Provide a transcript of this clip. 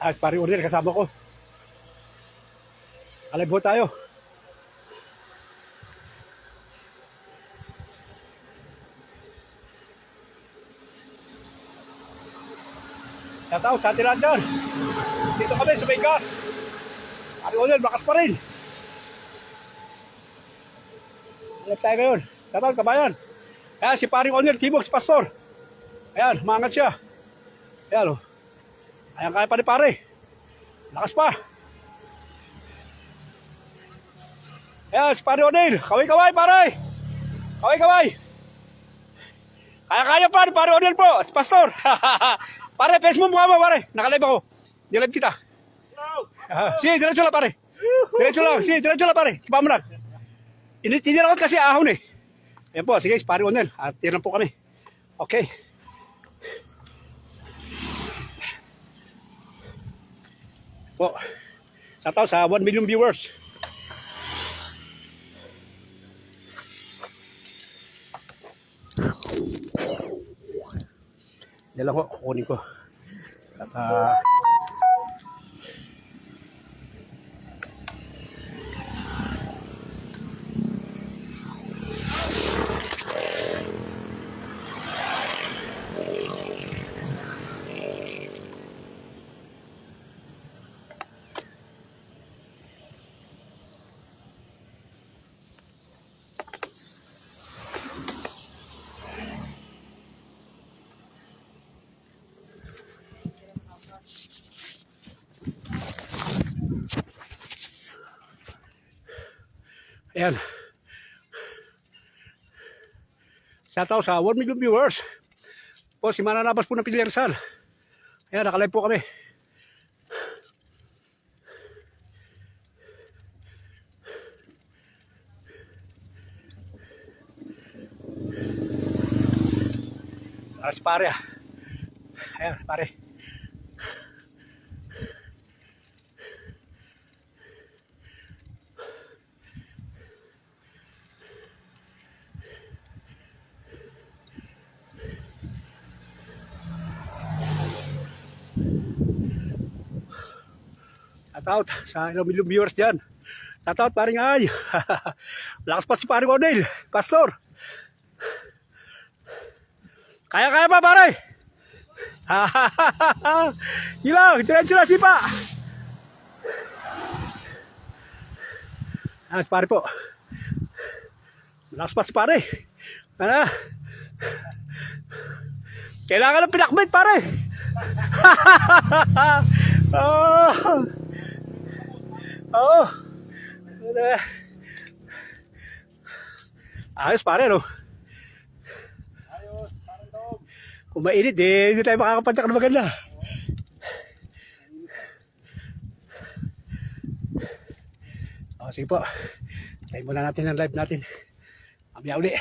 At pare order kasama ko. Alive ho tayo. Tataw, sa atin lang dyan. Dito kami sa may gas. Pare order, bakas pa rin. Alive tayo ngayon. Tataw, kabayan. Ayan, si pare order, Timox Pastor. Ayan, umangat siya. Ayan o. Ayan, kaya pa ni pare. Lakas pa. Ayan, si pare O'Neil. Kaway-kaway, pare. Kaway-kaway. Kaya-kaya pa ni pare O'Neil po. Si Pastor. Pare, face mo mukha mo, pare. Nakalive ako. Nilive kita. Sige, diretso lang, pare. Diretso lang. Sige, diretso lang, pare. Sipa mo lang. Tinilakot kasi ahon eh. Ayan po, sige, si pare O'Neil. At tiran po kami. Okay. Po. Shoutout sa 1 million viewers. Dala ko, kukunin ko. At ayan. Shoutout sa 1 million viewers. Po, si Mananabas po ng Piliarsal. Ayan, nakalive po kami. Aras pare ah. Ayan, pare. Shoutout sa ilang million viewers dyan. Shoutout paring ay. Lakas pa si paring O'Neil. Pastor. Kaya-kaya pa pare. Hilang, diretso na sipa. Ah, pare po. Lakas pa si pare. Ano? Kailangan ng pinakbit pare. Oh. Oh. Ayos pare no. Ayos, parang dog. Kung mainit eh, hindi tayo makakapadyak na maganda. O sige po. Tayo muna natin ang live natin. Mamaya uli.